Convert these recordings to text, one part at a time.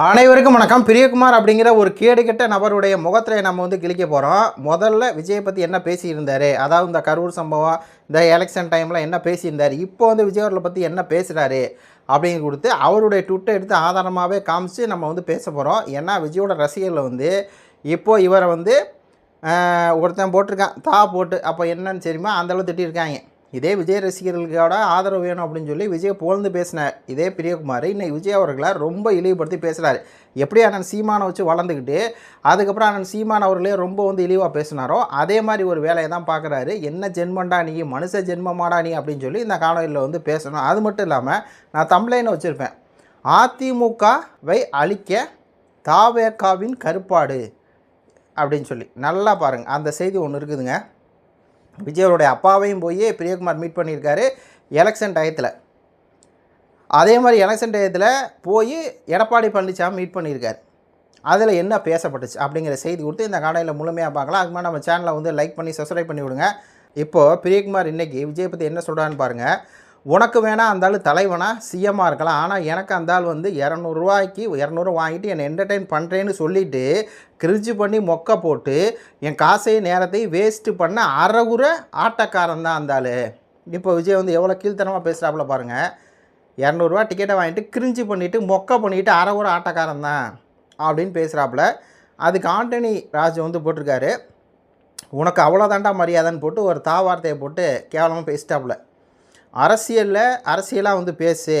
அனைவருக்கும் வணக்கம். பிரியகுமார் அப்படிங்கிற ஒரு கேடுகெட்ட நபருடைய முகத்தில் நம்ம கிழிக்க போகிறோம். முதல்ல விஜயை பற்றி என்ன பேசியிருந்தார், அதாவது இந்த கரூர் சம்பவம், இந்த எலெக்ஷன் டைமில் என்ன பேசியிருந்தார், இப்போ விஜய் அவர்களை பற்றி என்ன பேசுகிறாரு அப்படின்னு கொடுத்து அவருடைய ட்விட்டை எடுத்து ஆதாரமாகவே காமிச்சு நம்ம பேச போகிறோம். ஏன்னா விஜயோட ரசிகர்களை இப்போது இவரை ஒருத்தன் போட்டிருக்கான் போட்டு, அப்போ என்னன்னு தெரியுமா அந்தளவு திட்டிருக்காங்க. இதே விஜய் ரசிகர்களுக்கோட ஆதரவு வேணும் அப்படின்னு சொல்லி விஜயை புகழ்ந்து பேசினார் இதே பிரியகுமார். இன்னைக்கு விஜய் அவர்களை ரொம்ப இழிவுபடுத்தி பேசுகிறாரு. எப்படி அண்ணன் சீமானை வச்சு வளர்ந்துக்கிட்டு அதுக்கப்புறம் அண்ணன் சீமான் அவர்களே ரொம்ப இழிவாக பேசினாரோ அதே மாதிரி ஒரு வேலையை தான் பார்க்குறாரு. என்ன ஜென்மண்டா நீ, மனுஷ ஜென்மமாடா நீ அப்படின்னு சொல்லி இந்த காணொலியில் பேசணும். அது மட்டும் இல்லாமல் நான் தம்ப்லைனை வச்சுருப்பேன், அதிமுகவை அழிக்க தாவேகாவின் கருப்பாடு அப்படின்னு சொல்லி. நல்லா பாருங்கள், அந்த செய்தி ஒன்று இருக்குதுங்க. விஜயோடைய அப்பாவையும் போய் பிரியகுமார் மீட் பண்ணியிருக்காரு எலெக்ஷன் டயத்தில். அதே மாதிரி எலெக்ஷன் டயத்தில் போய் எடப்பாடி பழனிசாமி மீட் பண்ணியிருக்காரு. அதில் என்ன பேசப்பட்டுச்சு அப்படிங்கிற செய்தி கொடுத்து இந்த காணொலியில் முழுமையாக பார்க்கலாம். அதுக்கு மாதிரி நம்ம சேனலை லைக் பண்ணி சப்ஸ்கிரைப் பண்ணி விடுங்க. இப்போது பிரியகுமார் இன்றைக்கி விஜயை பற்றி என்ன சொல்கிறான்னு பாருங்கள். உனக்கு வேணால் அந்த ஆள் தலைவனாக சிஎம்மாக இருக்கலாம், ஆனால் எனக்கு அந்த ஆள் 200 வாங்கிட்டு என்னை என்டர்டெயின் பண்ணுறேன்னு சொல்லிவிட்டு கிரிட்ஜு பண்ணி மொக்க போட்டு என் காசையும் நேரத்தையும் வேஸ்ட்டு பண்ண அறகுற ஆட்டக்காரன் தான் அந்த ஆள். இப்போ விஜய் எவ்வளோ கீழ்த்தனமாக பேசுகிறாப்புல பாருங்கள். 200 டிக்கெட்டை வாங்கிட்டு கிரிஞ்சு பண்ணிவிட்டு மொக்க பண்ணிவிட்டு அறகுற ஆட்டக்காரன் தான் அப்படின்னு பேசுகிறாப்புல. அதுக்கு ஆண்டனி ராஜ் போட்டிருக்காரு, உனக்கு அவ்வளோதாண்டா மரியாதைன்னு போட்டு ஒரு வார்த்தையை போட்டு கேவலமாக பேசிட்டாப்புல. அரசியலாக பேசு,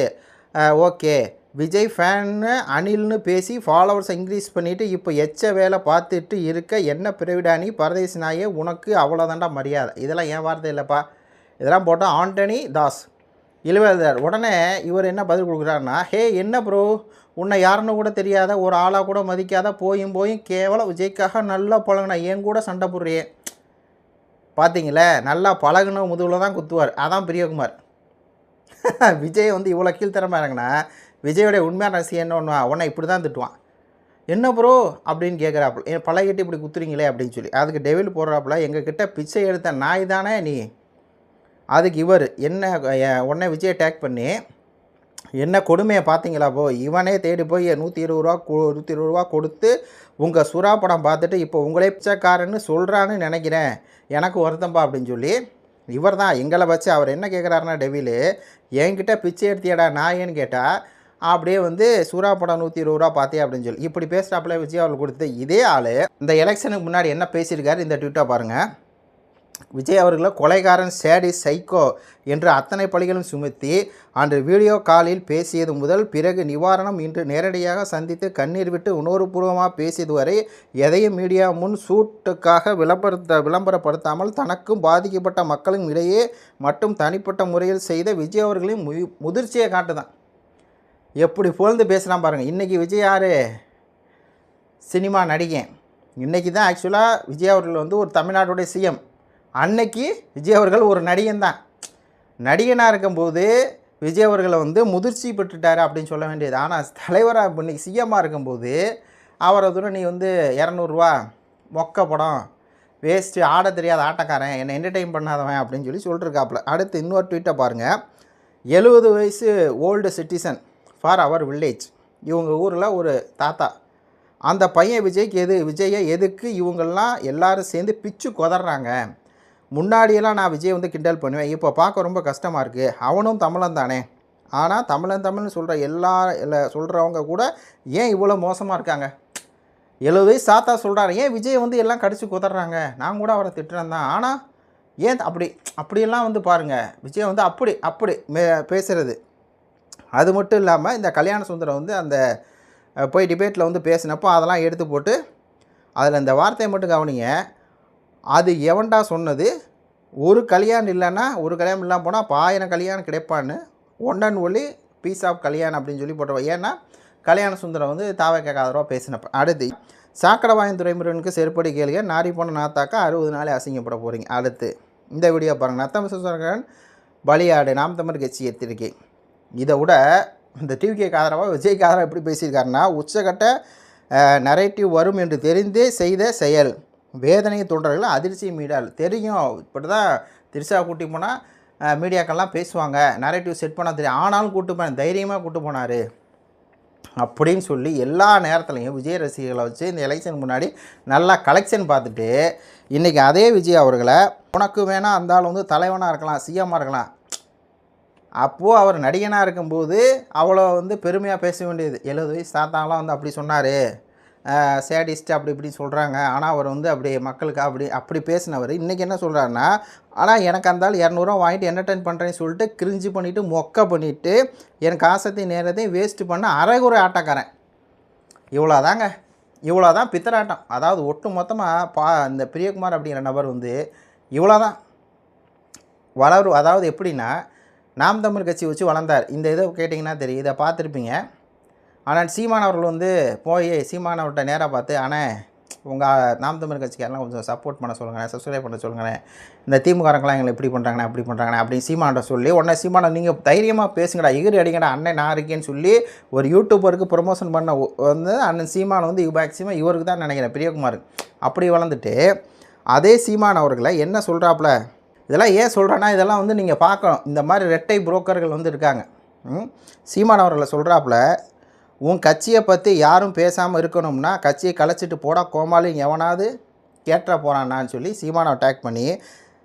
ஓகே விஜய் ஃபேன்னு அனில்னு பேசி ஃபாலோவர்ஸை இன்க்ரீஸ் பண்ணிவிட்டு இப்போ எச்ச வேலை பார்த்துட்டு இருக்க என்ன பிறவிடானி பரதேசி நாயே, உனக்கு அவ்வளோதாண்டா மரியாதை. இதெல்லாம் என் வார்த்தை இல்லைப்பா, இதெல்லாம் போட்டால் ஆண்டனி தாஸ் இழுவேதார். உடனே இவர் என்ன பதில் கொடுக்குறாருன்னா, ஹே என்ன ப்ரோ, உன்னை யாருன்னு கூட தெரியாத ஒரு ஆளாக கூட மதிக்காத போயும் கேவலம் விஜய்க்காக நல்லா பழகின என் கூட சண்டை போடுறியே. பார்த்தீங்களே, நல்லா பழகுன முதுகில் தான் குத்துவார். அதான் பிரியகுமார். விஜய் இவ்வளோ கீழ்த்தரமாக இறங்கினா விஜயோடைய உண்மையான ரசிகன் என்ன பண்ணுவான், உன்னை இப்படி தான் திட்டுவான். என்ன ப்ரோ அப்படின்னு கேட்குறாப்புல, என் பழகிட்டு இப்படி குத்துறீங்களே அப்படின்னு சொல்லி. அதுக்கு டெவில் போடுறாப்புல, எங்கள் கிட்டே பிச்சை எடுத்த நாய் தானே நீ. அதுக்கு இவர் என்ன உடனே விஜயை டேக் பண்ணி என்ன கொடுமையை பார்த்தீங்களா போ, இவனே தேடி போய் 120 ரூபா கொடுத்து உங்கள் சுறா படம் பார்த்துட்டு இப்போ உங்களே பிச்சைக்காரன்னு சொல்கிறான்னு நினைக்கிறேன், எனக்கு வருத்தம்பா அப்படின்னு சொல்லி இவர் தான் எங்களை வச்சு அவர் என்ன கேட்குறாருன்னா, டெவிலு என்கிட்ட பிச்சை எடுத்தியடா நாயன்னு கேட்டால் அப்படியே சூறா படம் 120 ரூபா பார்த்தே அப்படின்னு சொல்லி இப்படி பேசுகிறாப்புல விஜய் அவர்கள் கொடுத்து. இதே ஆள் இந்த எலெக்ஷனுக்கு முன்னாடி என்ன பேசியிருக்காரு இந்த ட்விட்டை பாருங்கள். விஜய் அவர்களை கொலைகாரன், சேடிஸ், சைக்கோ என்று அத்தனை பழிகளும் சுமத்தி அன்று வீடியோ காலில் பேசியது முதல் பிறகு நிவாரணம் இன்று நேரடியாக சந்தித்து கண்ணீர் விட்டு உணர்வுபூர்வமாக பேசியது வரை எதையும் மீடியா முன் சூட்டுக்காக விளம்பரப்படுத்தாமல் தனக்கும் பாதிக்கப்பட்ட மக்களும் இடையே மட்டும் தனிப்பட்ட முறையில் செய்த விஜய் அவர்களின் முதிர்ச்சியை காட்டுதான். எப்படி புகழ்ந்து பேசுகிறான் பாருங்கள். இன்றைக்கி விஜய் யார், சினிமா நடிகன். இன்றைக்கி தான் ஆக்சுவலாக விஜய் அவர்கள் ஒரு தமிழ்நாட்டுடைய சிஎம். அன்னைக்கு விஜய் அவர்கள் ஒரு நடிகன் தான். நடிகனாக இருக்கும்போது விஜய் அவர்களை முதிர்ச்சி பெற்றுட்டார் அப்படின்னு சொல்ல வேண்டியது. ஆனால் தலைவராக இன்றைக்கி சிஎம்மாக இருக்கும்போது அவரை நீ 200 ரூபா மொக்க படம் வேஸ்ட்டு, ஆட தெரியாத ஆட்டக்காரன், என்னை என்டர்டெயின் பண்ணாதவன் அப்படின்னு சொல்லி சொல்லிட்டுருக்காப்புல. அடுத்து இன்னொரு ட்வீட்டை பாருங்கள். 70 வயசு old citizen for our village. இவங்க ஊரில் ஒரு தாத்தா, அந்த பையன் விஜயை எதுக்கு இவங்கெல்லாம் எல்லோரும் சேர்ந்து பிச்சு கொதறாங்க. முன்னாடியெல்லாம் நான் விஜய் கிண்டல் பண்ணுவேன், இப்போ பார்க்க ரொம்ப கஷ்டமாக இருக்குது. அவனும் தமிழன் தானே, ஆனால் தமிழ்னு சொல்கிற சொல்கிறவங்க கூட ஏன் இவ்வளோ மோசமாக இருக்காங்க. 70 வயசு தாத்தா சொல்கிறாரு, ஏன் விஜய் எல்லாம் கடிச்சு குதறாங்க, நான் கூட அவரை திட்டுறேன் தான். ஆனால் ஏன் அப்படியெல்லாம் பாருங்கள் விஜய் அப்படி பேசுகிறது. அது மட்டும் இல்லாமல் இந்த கல்யாண சுந்தரம் அந்த போய் டிபேட்டில் பேசினப்போ அதெல்லாம் எடுத்து போட்டு அதில் இந்த வார்த்தையை மட்டும் கவனிங்க. அது எவன்டா சொன்னது, ஒரு கல்யாணம் இல்லைன்னா ஒரு கல்யாணம் இல்லாமல் போனால் 1000 கல்யாணம் கிடைப்பான்னு one and only piece of கல்யாணம் அப்படின்னு சொல்லி போட்டுருவோம். ஏன்னா கல்யாண சுந்தரம் தாவக்க காதரவாக பேசினப்போ. அடுத்து சாக்கடைவாயன் துறைமுருகனுக்கு செருப்படி கேளுங்க, நாரி போன நாத்தாக்கா 60 நாளே அசிங்கப்பட போகிறீங்க. அடுத்து இந்த வீடியோ பாருங்கள். நத்தம் விஸ்வசரகன் பலியாடு நாம் தமிழ் கட்சி எத்திருக்கேன். இதை விட இந்த டிவிக்கு ஆதரவாக விஜய்க்கு ஆதரவாக எப்படி பேசியிருக்காருன்னா, உச்சகட்ட நரேட்டிவ் வரும் என்று தெரிந்தே செய்த செயல், வேதனையை தொண்டர்கள் அதிர்ச்சி மீடால் தெரியும். இப்படி தான் திரிஷா கூட்டி போனால் மீடியாக்கெல்லாம் பேசுவாங்க, நரேட்டிவ் செட் பண்ண தெரியும், ஆனாலும் கூட்டு போனேன், தைரியமாக கூட்டு போனார். அப்படின்னு சொல்லி எல்லா நேரத்துலையும் விஜய் ரசிகர்களை வச்சு இந்த எலெக்ஷன் முன்னாடி நல்லா கலெக்ஷன் பார்த்துட்டு இன்றைக்கி அதே விஜய் அவர்களை உனக்கு வேணால் அந்த ஆள் வந்து தலைவனாக இருக்கலாம், சிஎம்மாக இருக்கலாம், அப்போது அவர் நடிகனாக இருக்கும்போது அவ்வளோ வந்து பெருமையாக பேச வேண்டியது. 70 வயசு தாத்தாலாம் வந்து அப்படி சொன்னார், சேடிஸ்ட் அப்படி இப்படி சொல்கிறாங்க. ஆனால் அவர் வந்து அப்படி மக்களுக்கு அப்படி பேசினவர் இன்றைக்கி என்ன சொல்கிறாருன்னா, ஆனால் எனக்கு அந்த ஆள் 200 வாங்கிட்டு என்டர்டைன் பண்ணுறேன்னு சொல்லிட்டு கிரிஞ்சு பண்ணிவிட்டு மொக்க பண்ணிவிட்டு எனக்கு ஆசத்தையும் நேரத்தையும் வேஸ்ட்டு பண்ண அரைகுறை ஆட்டக்காரன். இவ்வளோதாங்க, இவ்வளோதான் பித்தராட்டம். அதாவது ஒட்டு மொத்தமாக இந்த பிரியகுமார் அப்படிங்கிற நபர் வந்து இவ்வளோதான் அதாவது எப்படின்னா, நாம் தமிழ் கட்சி வச்சு வளர்ந்தார். இந்த இதை கேட்டிங்கன்னா தெரியும், இதை பார்த்துருப்பீங்க. ஆனால் சீமான் அவர்கள் வந்து போய் சீமான் அவர்கிட்ட நேராக பார்த்து, ஆனால் உங்கள் நாம் தமிழ் கட்சிக்காரெலாம் கொஞ்சம் சப்போர்ட் பண்ண சொல்லுங்கள், சப்ஸ்கிரைப் பண்ண சொல்லுங்களேன், இந்த திமுகலாம் எங்களை இப்படி பண்ணுறாங்கண்ணே அப்படி பண்ணுறாங்கண்ணே அப்படின்னு சீமான்கிட்ட சொல்லி, உடனே சீமானை நீங்கள் தைரியமாக பேசுங்கடா, எகிரி அடிங்கடா, அண்ணன் நான் இருக்கேன்னு சொல்லி ஒரு யூடியூபருக்கு ப்ரொமோஷன் பண்ண வந்து அண்ணன் சீமான் வந்து மேக்ஸிமம் இவருக்கு தான் நினைக்கிறேன், பிரியகுமார். அப்படி வளர்ந்துட்டு அதே சீமான் அவர்களை என்ன சொல்கிறாப்புல, இதெல்லாம் ஏன் சொல்கிறேன்னா இதெல்லாம் வந்து நீங்கள் பார்க்கணும். இந்த மாதிரி ரெட்டை புரோக்கர்கள் வந்து இருக்காங்க. சீமான் அவர்களை சொல்கிறாப்புல, உன் கட்சியை பற்றி யாரும் பேசாமல் இருக்கணும்னா கட்சியை கலைச்சிட்டு போடா கோமாளி எவனாவது கேட்டுற போகிறான்னான்னு சொல்லி சீமானை அட்டாக் பண்ணி,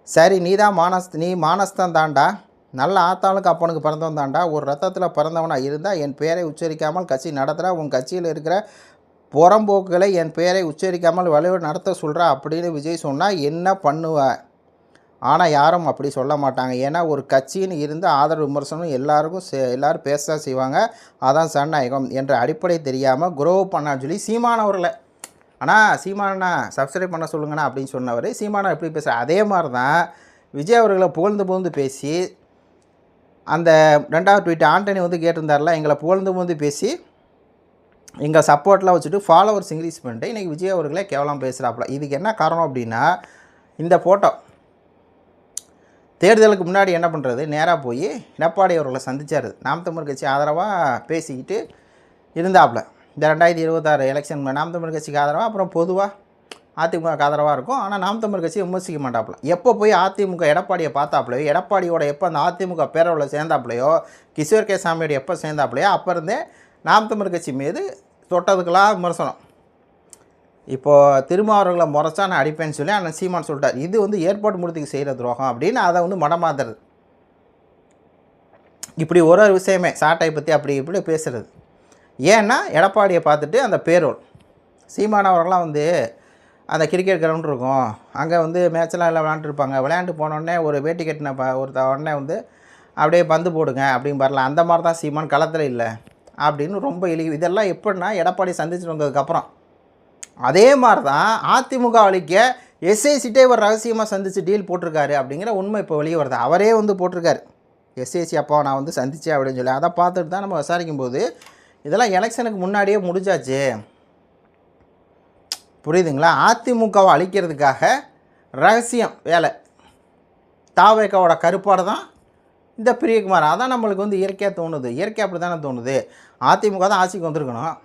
சரி நீ தான் நீ மானஸ்தான் தாண்டா, நல்ல ஆத்தாளுக்கு அப்பனுக்கு பிறந்தவன் தாண்டா, ஒரு ரத்தத்தில் பிறந்தவனாக இருந்தால் என் பேரை உச்சரிக்காமல் கட்சி நடத்துகிற, உன் கட்சியில் இருக்கிற புறம்போக்குகளை என் பேரை உச்சரிக்காமல் வலுவை நடத்த சொல்கிறா அப்படின்னு விஜய் சொன்னால் என்ன பண்ணுவேன்? ஆனால் யாரும் அப்படி சொல்ல மாட்டாங்க. ஏன்னா ஒரு கட்சின்னு இருந்து ஆதரவு விமர்சனம் எல்லோரும் பேச தான் செய்வாங்க. அதான் ஜனநாயகம் என்ற அடிப்படை தெரியாமல் குரோவ் பண்ணான்னு சொல்லி சீமானவர்களை, ஆனால் சீமானா சப்ஸ்கிரைப் பண்ண சொல்லுங்கண்ணா அப்படின்னு சொன்னவர் சீமானா எப்படி பேசுகிறார்? அதே மாதிரி தான் விஜய் அவர்களை புகழ்ந்து பேசி, அந்த 2வது ட்வீட் ஆண்டனி வந்து கேட்டிருந்தார்ல, எங்களை புகழ்ந்து பேசி எங்கள் சப்போர்ட்லாம் வச்சுட்டு ஃபாலோவர்ஸ் இன்க்ரீஸ் பண்ணிட்டு இன்றைக்கி விஜய் அவர்களே கேவலம் பேசுகிறாப்புல. இதுக்கு என்ன காரணம் அப்படின்னா, இந்த ஃபோட்டோ தேர்தலுக்கு முன்னாடி என்ன பண்ணுறது, நேராக போய் எடப்பாடி அவர்களை சந்திச்சார். நாம் தமிழ் கட்சி ஆதரவாக பேசிக்கிட்டு இருந்தாப்புல. இந்த 2026 எலெக்ஷன் நாம் தமிழ் கட்சிக்கு ஆதரவாக, அப்புறம் பொதுவாக அதிமுக ஆதரவாக இருக்கும். ஆனால் நாம் தமிழ் கட்சியை விமர்சிக்க மாட்டாப்புல. எப்போ போய் அதிமுக எடப்பாடியை பார்த்தாப்புலையோ, எடப்பாடியோட எப்போ அந்த அதிமுக பேரவையில் சேர்ந்தாப்புலையோ, கிஷோர் கே சாமியோட எப்போ சேர்ந்தாப்புலையோ அப்போ இருந்தே நாம் தமிழ் கட்சி மீது தொட்டதுக்கெல்லாம் விமர்சனம். இப்போது திருமாவர்களை முறைச்சா நான் அடிப்பேன்னு சொல்லி அண்ணன் சீமான் சொல்லிட்டார். இது வந்து ஏற்பாடு மூலத்துக்கு செய்கிற துரோகம் அப்படின்னு அதை வந்து மடமாத்துறது. இப்படி ஒரு விஷயமே சாட்டை பற்றி அப்படி இப்படி பேசுகிறது. ஏன்னா எடப்பாடியை பார்த்துட்டு அந்த பேரோல் சீமானவர்கள்லாம் வந்து அந்த கிரிக்கெட் கிரவுண்ட் இருக்கும், அங்கே வந்து மேட்செல்லாம் எல்லாம் விளையாண்டுருப்பாங்க, விளையாண்டு போனோடனே ஒரு வேட்டி கட்டின உடனே வந்து அப்படியே பந்து போடுங்க அப்படின்னு வரலாம். அந்த மாதிரி தான் சீமான் களத்தில் இல்லை அப்படின்னு ரொம்ப இதெல்லாம் எப்படின்னா எடப்பாடி சந்திச்சுட்டு வந்ததுக்கப்புறம். அதே மாதிரி தான் அதிமுக அழிக்க எஸ்ஐசிட்டே ஒரு ரகசியமாக சந்தித்து டீல் போட்டிருக்காரு அப்படிங்கிற உண்மை இப்போ வெளியே வருது. அவரே வந்து போட்டிருக்காரு, எஸ்ஐசி அப்போ நான் வந்து சந்தித்தேன் அப்படின்னு சொல்லி. அதை பார்த்துட்டு தான் நம்ம விசாரிக்கும் போது இதெல்லாம் எலெக்ஷனுக்கு முன்னாடியே முடிஞ்சாச்சு, புரியுதுங்களா? அதிமுகவை அழிக்கிறதுக்காக ரகசியம் வேலை, தாவேக்காவோட கருப்பாடு தான் இந்த பிரியகுமார். அதான் நம்மளுக்கு வந்து இயற்கையாக தோணுது. இயற்கை அப்படி தானே தோணுது. அதிமுக தான் ஆட்சிக்கு வந்திருக்கணும்,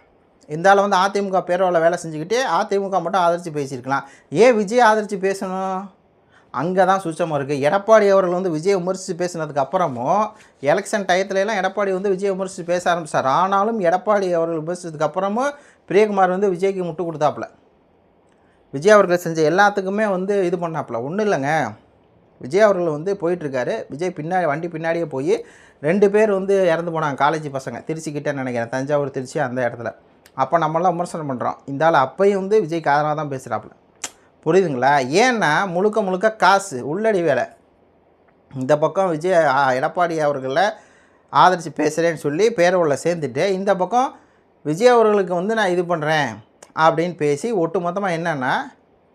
இருந்தாலும் வந்து அதிமுக பேரவையில் வேலை செஞ்சுக்கிட்டே அதிமுக மட்டும் ஆதரித்து பேசியிருக்கலாம். ஏன் விஜய் ஆதரித்து பேசணும்? அங்கே தான் சுச்சமாக இருக்குது. எடப்பாடி அவர்கள் வந்து விஜய் விமர்சித்து பேசினதுக்கு அப்புறமும் எலெக்ஷன் டயத்துலலாம் எடப்பாடி வந்து விஜய் விமர்சித்து பேச ஆரம்பித்தார். ஆனாலும் எடப்பாடி அவர்கள் விமர்சித்ததுக்கு அப்புறமும் பிரியகுமார் வந்து விஜய்க்கு முட்டு கொடுத்தாப்புல. விஜய் அவர்கள் செஞ்ச எல்லாத்துக்குமே வந்து இது பண்ணாப்புல. ஒன்றும் இல்லைங்க, விஜய் அவர்கள் வந்து போயிட்டுருக்காரு, விஜய் வண்டி பின்னாடியே போய் 2 பேர் வந்து இறந்து போனாங்க, காலேஜ் பசங்க, திருச்சிக்கிட்டே நினைக்கிறேன், தஞ்சாவூர் திருச்சி அந்த இடத்துல. அப்போ நம்மளாம் விமர்சனம் பண்ணுறோம், இந்த ஆள் அப்பையும் வந்து விஜய்க்கு ஆதரவாக தான் பேசுகிறாப்புல, புரியுதுங்களா? ஏன்னா முழுக்க காசு உள்ளடி வேலை. இந்த பக்கம் விஜய் எடப்பாடி அவர்களை ஆதரித்து பேசுகிறேன்னு சொல்லி பேரவையில் சேர்ந்துட்டு, இந்த பக்கம் விஜய் அவர்களுக்கு வந்து நான் இது பண்ணுறேன் அப்படின்னு பேசி ஒட்டு மொத்தமாக என்னென்னா,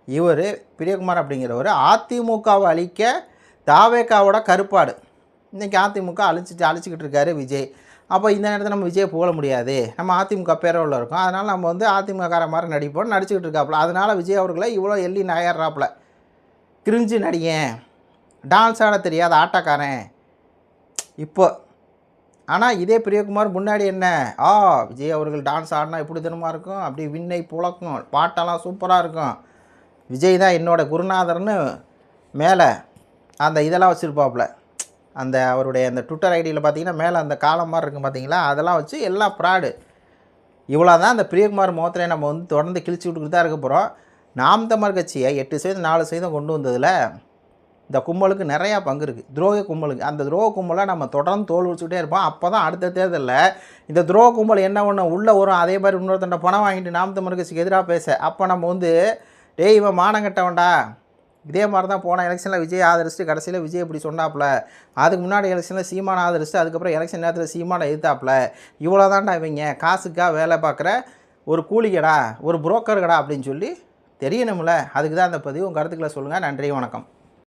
இவர் பிரியகுமார் அப்படிங்கிறவர் அதிமுகவை அழிக்க தாவேக்காவோட கருப்பாடு. இன்றைக்கி அதிமுக அழிச்சிக்கிட்டு இருக்காரு விஜய். அப்போ இந்த நேரத்தில் நம்ம விஜயை புகழ முடியாது, நம்ம அதிமுக பேரவையில் இருக்கோம், அதனால் நம்ம வந்து அதிமுககார மாதிரி நடிப்போம் நடிச்சுக்கிட்டு இருக்காப்புல. அதனால் விஜய் அவர்களை இவ்வளோ எள்ளி நயறாப்புல, கிரிஞ்சு நடிகன், டான்ஸ் ஆட தெரியாத ஆட்டக்காரன் இப்போ. ஆனால் இதே பிரியகுமார் முன்னாடி என்ன, விஜய் அவர்கள் டான்ஸ் ஆடினா எப்படி தினமாக இருக்கும், அப்படி விண்ணை புழக்கும், பாட்டெல்லாம் சூப்பராக இருக்கும், விஜய் தான் என்னோட குருநாதர்னு மேலே அந்த இதெல்லாம் வச்சுருப்பாப்புல. அந்த அவருடைய அந்த ட்விட்டர் ஐடியில் பார்த்தீங்கன்னா மேலே அந்த காலம் மாதிரி இருக்கும் பார்த்தீங்களா, அதெல்லாம் வச்சு எல்லாம் ஃப்ராடு, இவ்வளோ தான் அந்த பிரியகுமார் முகத்திலே நம்ம வந்து தொடர்ந்து கிழிச்சு விட்டுக்கிட்டு தான் இருக்க போகிறோம். நாம் தமிழர் கட்சியை 8% 4% கொண்டு வந்ததில் இந்த கும்பலுக்கு நிறையா பங்கு இருக்குது, துரோக கும்பலுக்கு. அந்த துரோக கும்பலை நம்ம தொடர்ந்து தோல் உரிச்சுக்கிட்டே இருப்போம். அப்போ தான் அடுத்த தேர்தலில் இந்த துரோக கும்பல் என்ன ஒன்று உள்ளே வரும், அதே மாதிரி இன்னொருத்தண்ட பணம் வாங்கிட்டு நாம் தமிழர் கட்சிக்கு எதிராக பேச, அப்போ நம்ம வந்து டேய் இவன் மானங்கட்டவன்டா. இதே மாதிரி தான் போன எலெக்ஷனில் விஜய் ஆதரிச்சுட்டு கடைசியில் விஜய் இப்படி சொன்னாப்புல, அதுக்கு முன்னாடி எலெக்ஷனில் சீமானை ஆதரிச்சுட்டு அதுக்கப்புறம் எலெக்ஷன் நேரத்தில் சீமானை எதிர்த்தாப்புல, இவ்வளோ தான்டா இவங்க காசுக்காக வேலை பார்க்குற ஒரு கூலிகடா, ஒரு புரோக்கர்கடா அப்படின்னு சொல்லி தெரியணும்ல. அதுக்கு தான் அந்த பதிவு. உங்கள் கருத்துக்களை சொல்லுங்கள். நன்றி, வணக்கம்.